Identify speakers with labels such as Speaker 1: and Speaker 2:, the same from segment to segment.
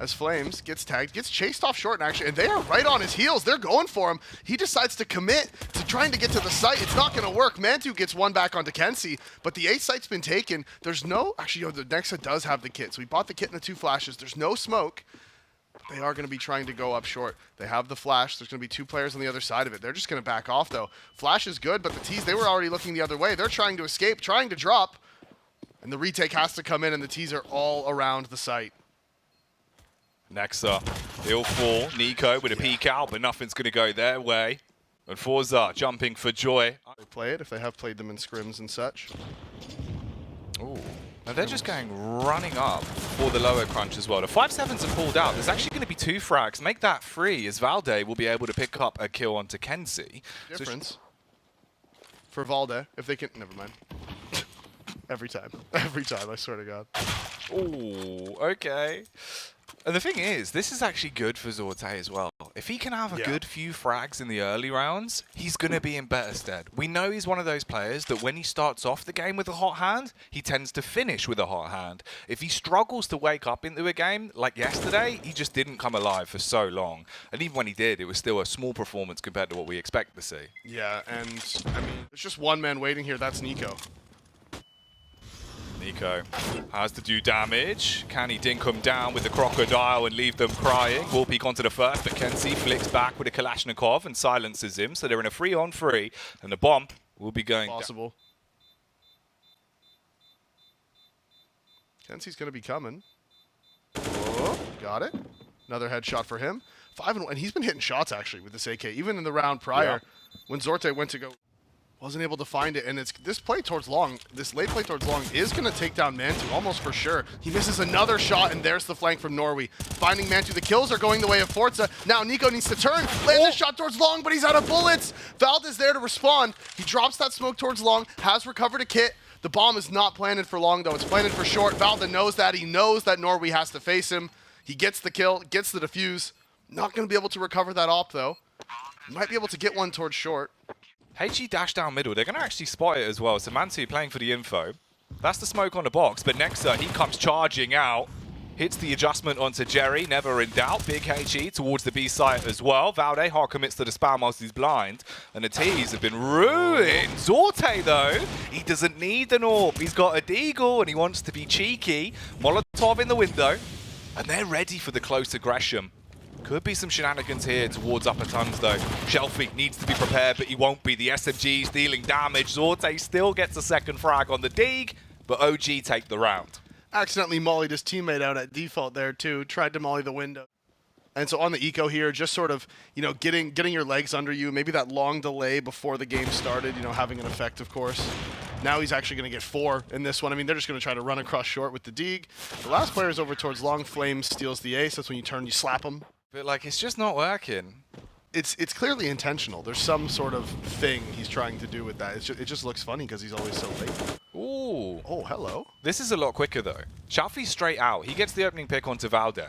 Speaker 1: as flameZ gets tagged, gets chased off short, and they are right on his heels. They're going for him. He decides to commit to trying to get to the site. It's not going to work. mantuu gets one back onto kenzie, but the A site's been taken. There's no, actually, the nexa does have the kit, so we bought the kit and the 2 flashes. There's no smoke. They are going to be trying to go up short. They have the flash. There's going to be 2 players on the other side of it. They're just going to back off, though. Flash is good, but the T's, they were already looking the other way. They're trying to escape, trying to drop, and the retake has to come in, and the T's are all around the site.
Speaker 2: Nexa, he'll fall. niko with a peek out, but nothing's going to go their way. And forZe jumping for joy.
Speaker 1: They play it if they have played them in scrims and such.
Speaker 2: Ooh. And they're just going running up for the lower crunch as well. The 5-7s are pulled out. There's actually going to be 2 frags. Make that 3 as valde will be able to pick up a kill onto kenzie.
Speaker 1: Difference for valde, if they can... Never mind. Every time. Every time, I swear to God.
Speaker 2: Ooh, okay. And the thing is, this is actually good for Zorte as well. If he can have a good few frags in the early rounds, he's going to be in better stead. We know he's one of those players that when he starts off the game with a hot hand, he tends to finish with a hot hand. If he struggles to wake up into a game, like yesterday, he just didn't come alive for so long. And even when he did, it was still a small performance compared to what we expect to see.
Speaker 1: Yeah, and I mean, there's just one man waiting here. That's niko.
Speaker 2: niko has to do damage. Can he dink them down with the crocodile and leave them crying? Will peek onto the first, but kenzie flicks back with a Kalashnikov and silences him. So they're in a 3-on-3, and the bomb will be going
Speaker 1: possible. Kenzie's going to be coming. Oh, got it. Another headshot for him. 5-1, and he's been hitting shots actually with this AK. Even in the round prior, when Zorte went to go, wasn't able to find it, and it's this play towards long, this late play towards long is going to take down mantuu almost for sure. He misses another shot, and there's the flank from Norway. Finding mantuu, the kills are going the way of forZe. Now niko needs to turn, land this shot towards long, but he's out of bullets. valde is there to respond. He drops that smoke towards long, has recovered a kit. The bomb is not planted for long, though. It's planted for short. valde knows that. He knows that Norway has to face him. He gets the kill, gets the defuse. Not going to be able to recover that op, though. Might be able to get one towards short.
Speaker 2: HE dash down middle. They're going to actually spot it as well. So mantuu playing for the info. That's the smoke on the box. But nexa, he comes charging out. Hits the adjustment onto Jerry. Never in doubt. Big HE towards the B site as well. valde hard commits to the spam whilst he's blind. And the T's have been ruined. Zorte, though, he doesn't need an AWP. He's got a deagle and he wants to be cheeky. Molotov in the window. And they're ready for the close aggression. Could be some shenanigans here towards upper tons, though. Shelfie needs to be prepared, but he won't be. The SMG's dealing damage. Zorte still gets a second frag on the dig, but OG take the round.
Speaker 1: Accidentally mollied his teammate out at default there, too. Tried to molly the window. And so on the eco here, just sort of, you know, getting your legs under you. Maybe that long delay before the game started, you know, having an effect, of course. Now he's actually going to get 4 in this one. I mean, they're just going to try to run across short with the dig. The last player is over towards long. flameZ steals the ace. That's when you turn, you slap him.
Speaker 2: But, like, it's just not working.
Speaker 1: It's clearly intentional. There's some sort of thing he's trying to do with that. It just looks funny because he's always so late.
Speaker 2: Ooh.
Speaker 1: Oh, hello.
Speaker 2: This is a lot quicker, though. Shelfie's straight out. He gets the opening pick onto valde.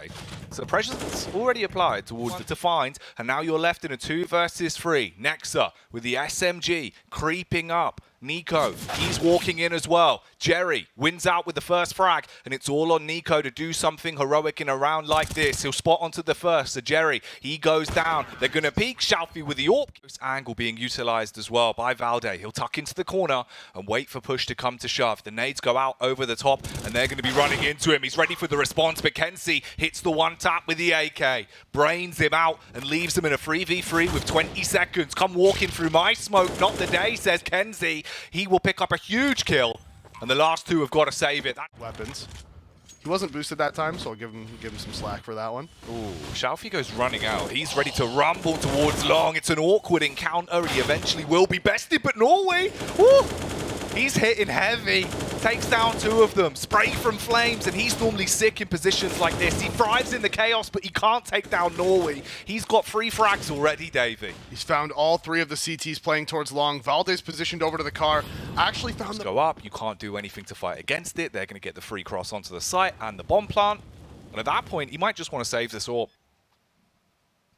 Speaker 2: So pressure's already applied towards the defined, and now you're left in a 2 versus 3. Nexa with the SMG creeping up. niko, he's walking in as well. Jerry wins out with the first frag, and it's all on niko to do something heroic in a round like this. He'll spot onto the first, so Jerry, he goes down. They're going to peek Shelfie with the AWP. This angle being utilized as well by valde. He'll tuck into the corner and wait for push to come to shove. The nades go out over the top, and they're going to be running into him. He's ready for the response, but kenzie hits the one tap with the AK. Brains him out and leaves him in a 3v3 with 20 seconds. Come walking through my smoke, not the day, says kenzie. He will pick up a huge kill, and the last 2 have got to save it.
Speaker 1: Weapons. He wasn't boosted that time, so I'll give him some slack for that one.
Speaker 2: Ooh, Shelfie goes running out. He's ready to rumble towards long. It's an awkward encounter. He eventually will be bested, but Norway, woo, he's hitting heavy. Takes down 2 of them. Spray from flameZ, and he's normally sick in positions like this. He thrives in the chaos, but he can't take down Norway. He's got 3 frags already, Davey.
Speaker 1: He's found all 3 of the CTs playing towards long. valde's positioned over to the car. Actually found
Speaker 2: go up. You can't do anything to fight against it. They're going to get the free cross onto the site and the bomb plant. And at that point, he might just want to save this AWP.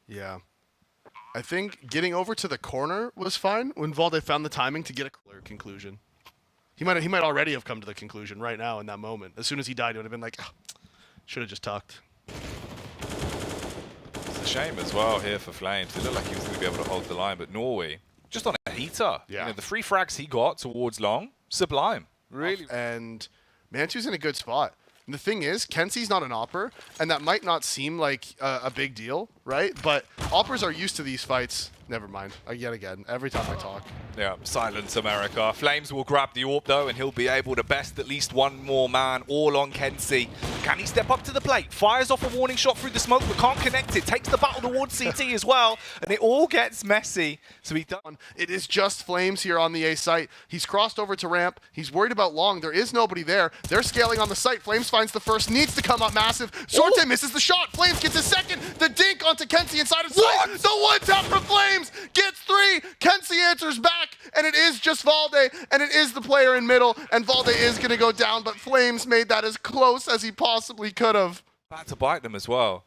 Speaker 1: Yeah. I think getting over to the corner was fine when valde found the timing to get a clear conclusion. He might already have come to the conclusion right now in that moment. As soon as he died, he would have been like, oh, should have just tucked.
Speaker 2: shame as well here for flameZ. It looked like he was going to be able to hold the line, but Norway, just on a heater.
Speaker 1: Yeah.
Speaker 2: You know, the 3 frags he got towards long, sublime. Really.
Speaker 1: And Mantu's in a good spot. And the thing is, Kenzie's not an opper, and that might not seem like a big deal, right? But oppers are used to these fights. Never mind. Yet again, every time I talk.
Speaker 2: Yeah, silence America. flameZ will grab the AWP though, and he'll be able to best at least one more man, all on kenzie. Can he step up to the plate? Fires off a warning shot through the smoke, but can't connect it. Takes the battle towards CT as well, and it all gets messy. So he does.
Speaker 1: It is just flameZ here on the A site. He's crossed over to ramp. He's worried about long. There is nobody there. They're scaling on the site. flameZ finds the first, needs to come up massive. zorte misses the shot. flameZ gets his second. The dink onto kenzie inside of site. The one tap from flameZ gets 3. kenzie answers back, and it is just valde, and it is the player in middle, and valde is going to go down, but flameZ made that as close as he possibly could have.
Speaker 2: Back to bite them as well.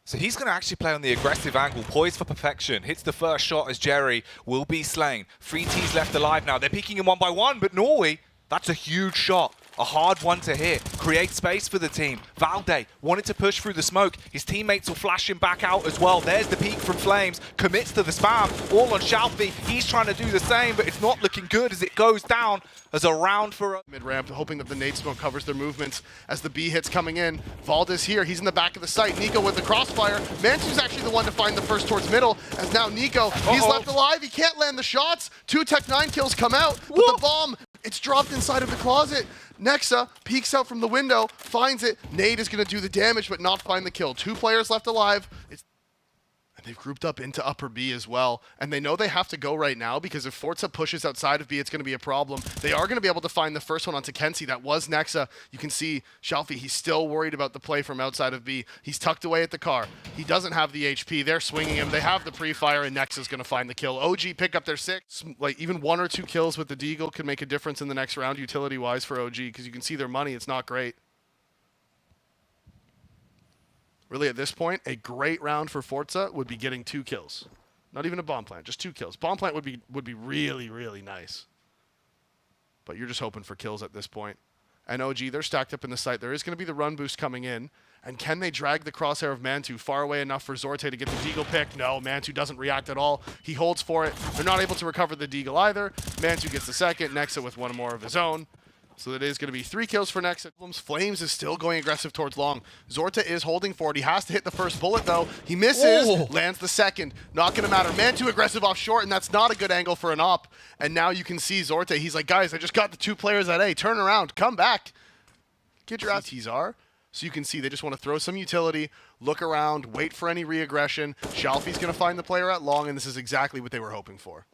Speaker 2: So he's going to actually play on the aggressive angle, poised for perfection. Hits the first shot as Jerry will be slain. 3 T's left alive now. They're peeking him 1 by 1, but Norway, that's a huge shot. A hard one to hit. Create space for the team. valde wanted to push through the smoke. His teammates will flash him back out as well. There's the peek from flameZ. Commits to the spam. All on Shalfie. He's trying to do the same, but it's not looking good as it goes down as a round for a
Speaker 1: mid-ramp, hoping that the nade smoke covers their movements as the B hits coming in. valde's here. He's in the back of the site. niko with the crossfire. mantuu's actually the one to find the first towards middle, as now niko, he's left alive. He can't land the shots. 2 Tech-9 kills come out, but the bomb, it's dropped inside of the closet. Nexa peeks out from the window, finds it. Nade is going to do the damage, but not find the kill. 2 players left alive. And they've grouped up into upper B as well. And they know they have to go right now, because if forZe pushes outside of B, it's going to be a problem. They are going to be able to find the first one onto kenzie. That was Nexa. You can see Shalfie, he's still worried about the play from outside of B. He's tucked away at the car. He doesn't have the HP. They're swinging him. They have the pre-fire, and Nexa's going to find the kill. OG pick up their 6. Like, even 1 or 2 kills with the deagle could make a difference in the next round utility-wise for OG, because you can see their money. It's not great. Really, at this point, a great round for forZe would be getting 2 kills. Not even a bomb plant, just 2 kills. Bomb plant would be really, really nice. But you're just hoping for kills at this point. And OG, they're stacked up in the site. There is going to be the run boost coming in. And can they drag the crosshair of mantuu far away enough for zorte to get the deagle pick? No, mantuu doesn't react at all. He holds for it. They're not able to recover the deagle either. mantuu gets the second. Nexa with 1 more of his own. So it is going to be 3 kills for Nexa. flameZ is still going aggressive towards long. zorte is holding for it. He has to hit the first bullet, though. He misses, lands the second. Not going to matter. mantuu aggressive off short, and that's not a good angle for an op. And now you can see zorte. He's like, guys, I just got the 2 players at A. Turn around. Come back. Get your ass. are. So you can see they just want to throw some utility, look around, wait for any re-aggression. Shalfie's going to find the player at long, and this is exactly what they were hoping for.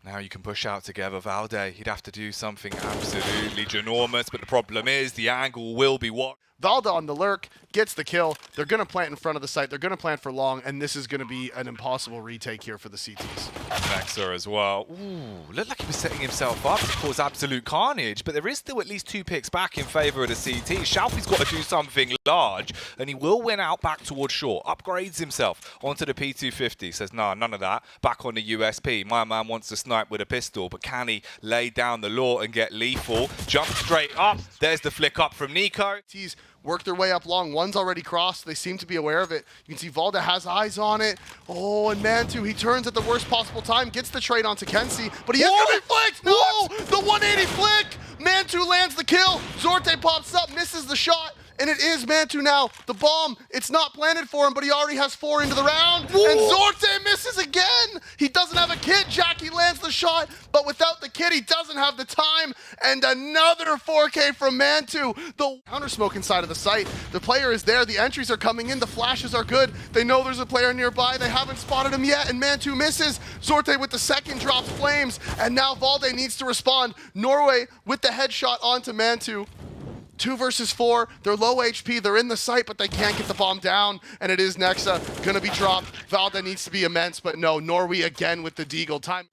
Speaker 2: Now you can push out together. valde, he'd have to do something absolutely ginormous, but the problem is the angle will be what?
Speaker 1: valde on the lurk, gets the kill. They're going to plant in front of the site. They're going to plant for long, and this is going to be an impossible retake here for the CTs.
Speaker 2: nexa as well. Ooh, looked like he was setting himself up to cause absolute carnage, but there is still at least 2 picks back in favor of the CT. Shalfie's got to do something large, and he will win out back towards short. Upgrades himself onto the P250. Says, nah, none of that. Back on the USP. My man wants to snipe with a pistol, but can he lay down the law and get lethal? Jump straight up. There's the flick up from niko.
Speaker 1: He's work their way up long. One's already crossed. They seem to be aware of it. You can see valde has eyes on it. Oh, and mantuu, he turns at the worst possible time, gets the trade onto kenzie, but he is going to be flicked. No, the 180 flick. mantuu lands the kill. zorte pops up, misses the shot. And it is mantuu now. The bomb, it's not planted for him, but he already has 4 into the round. And zorte misses again. He doesn't have a kit. Jackie lands the shot, but without the kit, he doesn't have the time. And another 4K from mantuu. The counter smoke inside of the site. The player is there. The entries are coming in. The flashes are good. They know there's a player nearby. They haven't spotted him yet, and mantuu misses. zorte with the second drops flames, and now valde needs to respond. Norway with the headshot onto mantuu. 2 versus 4, they're low HP, they're in the site, but they can't get the bomb down, and it is Nexa gonna be dropped. valde needs to be immense, but no, Norway again with the deagle. Time.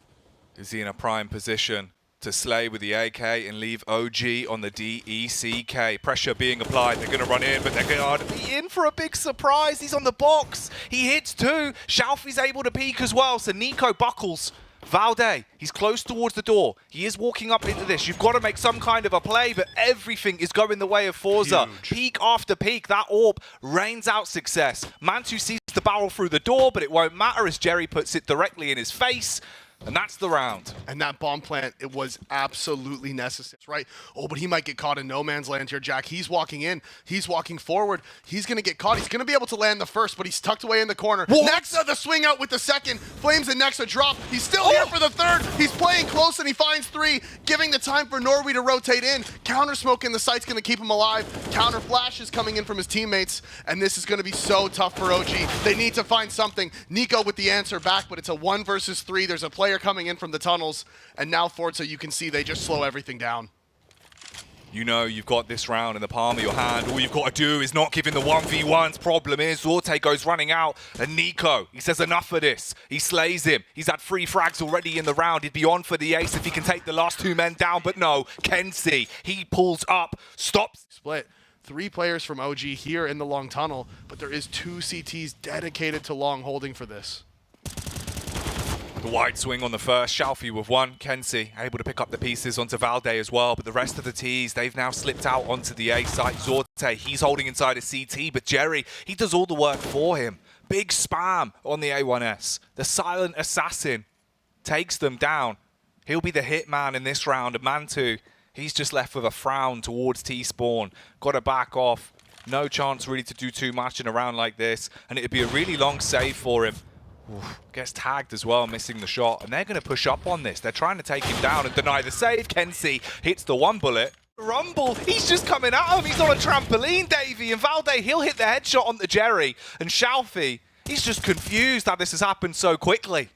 Speaker 2: Is he in a prime position to slay with the AK and leave OG on the DECK? Pressure being applied, they're gonna run in, but they're gonna be in for a big surprise. He's on the box, he hits 2, Shalfie's able to peek as well, so niko buckles. valde, he's close towards the door. He is walking up into this. You've got to make some kind of a play, but everything is going the way of forZe.
Speaker 1: Huge.
Speaker 2: Peak after peak, that AWP rains out success. mantuu sees to barrel through the door, but it won't matter as Jerry puts it directly in his face. And that's the round.
Speaker 1: And that bomb plant, it was absolutely necessary, right? Oh, but he might get caught in no man's land here, Jack. He's walking in. He's walking forward. He's going to get caught. He's going to be able to land the first, but he's tucked away in the corner.
Speaker 2: What?
Speaker 1: Nexa, the swing out with the second. flameZ and nexa drop. He's still here for the third. He's playing close, and he finds three, giving the time for Norway to rotate in. Counter smoke in the site's going to keep him alive. Counter flash is coming in from his teammates, and this is going to be so tough for OG. They need to find something. niko with the answer back, but it's a 1 versus 3. There's a player coming in from the tunnels, and now forZe, you can see they just slow everything down.
Speaker 2: You know you've got this round in the palm of your hand. All you've got to do is not give in the 1v1s. Problem is, forZe goes running out, and niko, he says enough of this. He slays him. He's had 3 frags already in the round. He'd be on for the ace if he can take the last 2 men down, but no, kenzie, he pulls up, stops.
Speaker 1: Split. 3 players from OG here in the long tunnel, but there is 2 CTs dedicated to long holding for this.
Speaker 2: The wide swing on the first, Shalfie with 1, kenzie able to pick up the pieces onto valde as well, but the rest of the Ts, they've now slipped out onto the A site. Zorte, he's holding inside a CT, but Jerry, he does all the work for him. Big spam on the A1S. The silent assassin takes them down. He'll be the hitman in this round, and mantuu, he's just left with a frown towards T-spawn. Got to back off. No chance really to do too much in a round like this, and it'd be a really long save for him. Oof, gets tagged as well, missing the shot, and they're going to push up on this. They're trying to take him down and deny the save. kenzie hits the 1 bullet. Rumble, he's just coming at him. He's on a trampoline, Davey, and valde, he'll hit the headshot on the Jerry. And Shalfie, he's just confused how this has happened so quickly.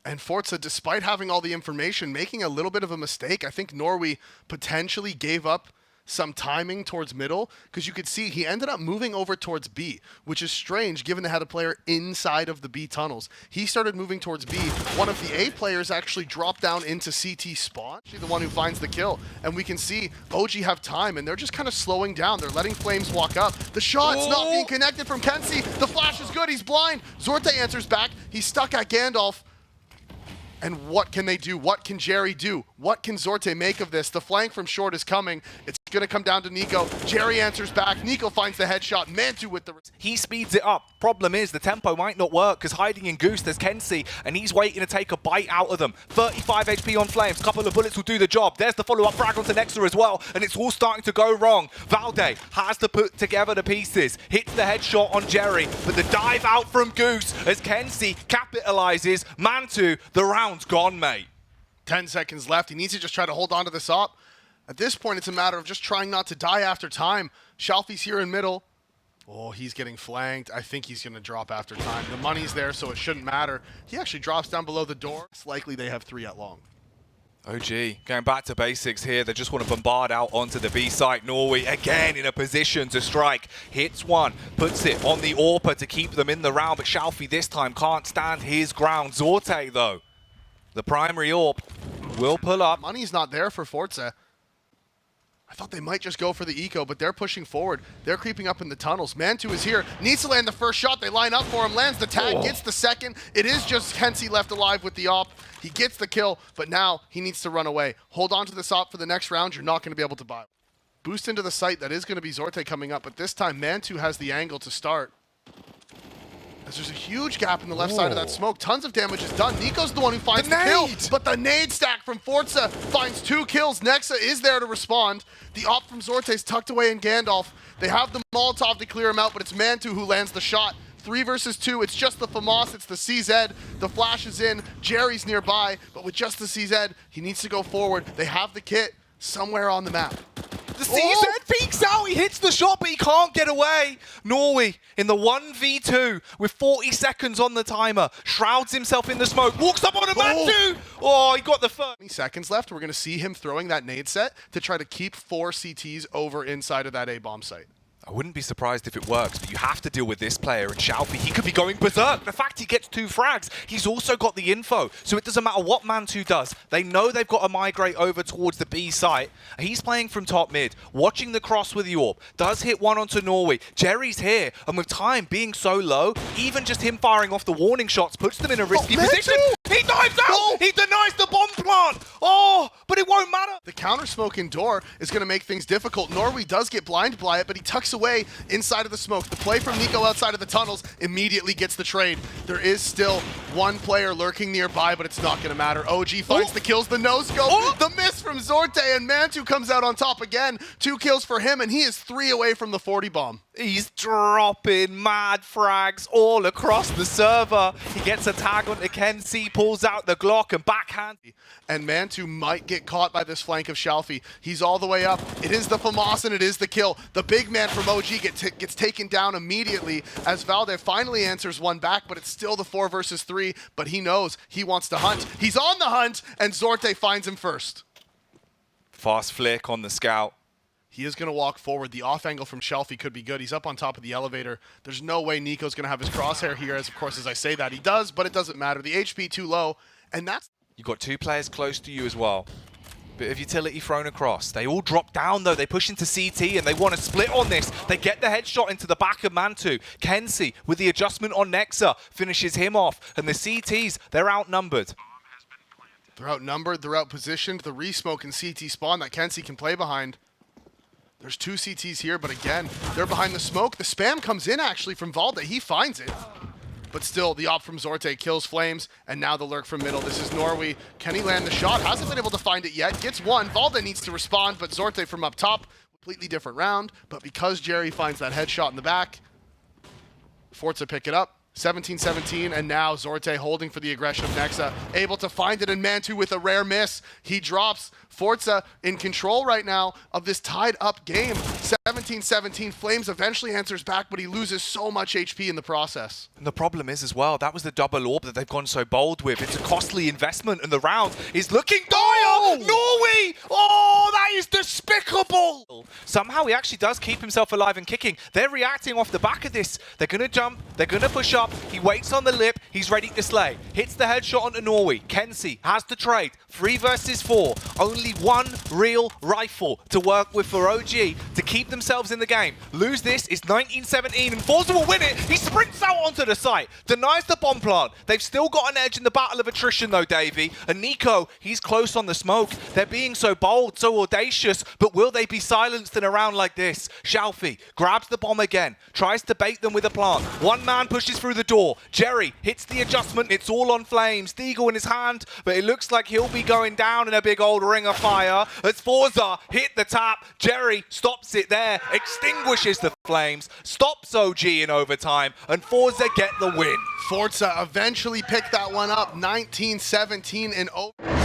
Speaker 1: And forZe, despite having all the information, making a little bit of a mistake. I think Norway potentially gave up some timing towards middle, because you could see he ended up moving over towards B, which is strange given they had a player inside of the B tunnels. He started moving towards B. One of the A players actually dropped down into CT spawn, actually the one who finds the kill, and we can see OG have time, and they're just kind of slowing down. They're letting flameZ walk up. The shot's not being connected from kenzie. The flash is good. He's blind. Zorte answers back. He's stuck at Gandalf. And what can they do? What can Jerry do? What can Zorte make of this? The flank from short is coming. It's going to come down to niko. Jerry answers back. niko finds the headshot. mantuu with the...
Speaker 2: He speeds it up. Problem is, the tempo might not work, because hiding in Goose, there's kenzie, and he's waiting to take a bite out of them. 35 HP on flameZ. Couple of bullets will do the job. There's the follow-up frag onto nexa as well, and it's all starting to go wrong. valde has to put together the pieces. Hits the headshot on Jerry, but the dive out from Goose as kenzie capitalizes. mantuu, the round's gone, mate.
Speaker 1: 10 seconds left. He needs to just try to hold on to this op. At this point, it's a matter of just trying not to die after time. Shalfie's here in middle. Oh, he's getting flanked. I think he's going to drop after time. The money's there, so it shouldn't matter. He actually drops down below the door. It's likely they have 3 at long.
Speaker 2: OG, going back to basics here. They just want to bombard out onto the B site. Norway, again, in a position to strike. Hits 1, puts it on the AWPer to keep them in the round, but Shalfie this time can't stand his ground. Zorte, though, the primary AWP, will pull up.
Speaker 1: Money's not there for forZe. I thought they might just go for the eco, but they're pushing forward. They're creeping up in the tunnels. mantuu is here. Needs to land the first shot. They line up for him. Lands the tag. Gets the second. It is just kenzie left alive with the op. He gets the kill, but now he needs to run away. Hold on to this op for the next round. You're not going to be able to buy. Boost into the site. That is going to be Zorte coming up, but this time mantuu has the angle to start. As there's a huge gap in the left side of that smoke. Tons of damage is done. niko's the one who finds the kill, but the nade stack from forZe finds 2 kills. Nexa is there to respond. The op from Zorte is tucked away in Gandalf. They have the Molotov to clear him out, but it's mantuu who lands the shot. 3 versus 2. It's just the FAMAS. It's the CZ. The flash is in. Jerry's nearby, but with just the CZ, he needs to go forward. They have the kit somewhere on the map.
Speaker 2: The CZ peeks out, he hits the shot, but he can't get away. Norway in the 1v2 with 40 seconds on the timer. Shrouds himself in the smoke, walks up on a mantuu. Oh, he got the first.
Speaker 1: 20 seconds left. We're going to see him throwing that nade set to try to keep 4 CTs over inside of that A-bomb site.
Speaker 2: I wouldn't be surprised if it works, but you have to deal with this player, and Shalfie, he could be going berserk. The fact he gets 2 frags, he's also got the info, so it doesn't matter what mantuu does. They know they've got to migrate over towards the B site. He's playing from top mid, watching the cross with the AWP. Does hit 1 onto Norway. Jerry's here, and with time being so low, even just him firing off the warning shots puts them in a risky position. He dives out! He denies the bomb plant! Oh, but it won't matter!
Speaker 1: The counter smoke indoor is going to make things difficult. Norway does get blinded by it, but he tucks away inside of the smoke. The play from niko outside of the tunnels immediately gets the trade. There is still one player lurking nearby, but it's not going to matter. OG finds the kills, the no-scope, the miss from Zorte, and mantuu comes out on top again. 2 kills for him, and he is 3 away from the 40 bomb.
Speaker 2: He's dropping mad frags all across the server. He gets a tag onto kenzie, pulls out the Glock and backhand.
Speaker 1: And mantuu might get caught by this flank of Shalfie. He's all the way up. It is the FAMAS and it is the kill. The big man from OG gets taken down immediately as valde finally answers one back, but it's still the 4 versus 3, but he knows he wants to hunt. He's on the hunt, and Zorte finds him first.
Speaker 2: Fast flick on the scout.
Speaker 1: He is going to walk forward. The off angle from Shalfie could be good. He's up on top of the elevator. There's no way niko's going to have his crosshair here, as of course as I say that he does, but it doesn't matter. The HP too low, and that's...
Speaker 2: You've got 2 players close to you as well. Bit of utility thrown across. They all drop down though. They push into CT and they want to split on this. They get the headshot into the back of mantuu. kenzie with the adjustment on nexa finishes him off. And the CTs, they're outnumbered.
Speaker 1: They're outnumbered, they're outpositioned. The re-smoke and CT spawn that kenzie can play behind. There's 2 CTs here, but again, they're behind the smoke. The spam comes in actually from valde. He finds it. But still, the op from Zorte kills flameZ, and now the lurk from middle. This is Norway. Can he land the shot? Hasn't been able to find it yet. Gets one. valde needs to respond, but Zorte from up top. Completely different round, but because Jerry finds that headshot in the back, forZe pick it up. 17-17, and now Zorte holding for the aggression of nexa, able to find it, and mantuu with a rare miss. He drops. forZe in control right now of this tied up game. 17-17, flameZ eventually answers back, but he loses so much HP in the process.
Speaker 2: And the problem is as well, that was the double orb that they've gone so bold with. It's a costly investment, and the round is looking dire! Norway! Oh, that is despicable! Somehow he actually does keep himself alive and kicking. They're reacting off the back of this. They're going to jump, they're going to push up. He waits on the lip, he's ready to slay. Hits the headshot onto Norway. kenzie has the trade. 3 versus 4. Only one real rifle to work with for OG to keep themselves in the game. Lose this is 19-17, and forZe will win it. He sprints out onto the site, denies the bomb plant. They've still got an edge in the battle of attrition though, Davey. And niko, he's close on the smoke. They're being so bold, so audacious, but will they be silenced in a round like this? Shalfie grabs the bomb again, tries to bait them with a plant. One man pushes through the door. Jerry hits the adjustment. It's all on flameZ. Deagle in his hand, but it looks like he'll be going down in a big old ring of fire. As forZe hit the tap, Jerry stops it there, extinguishes the flames, stops OG in overtime, and forZe get the win.
Speaker 1: forZe eventually picked that one up, 19-17 in over.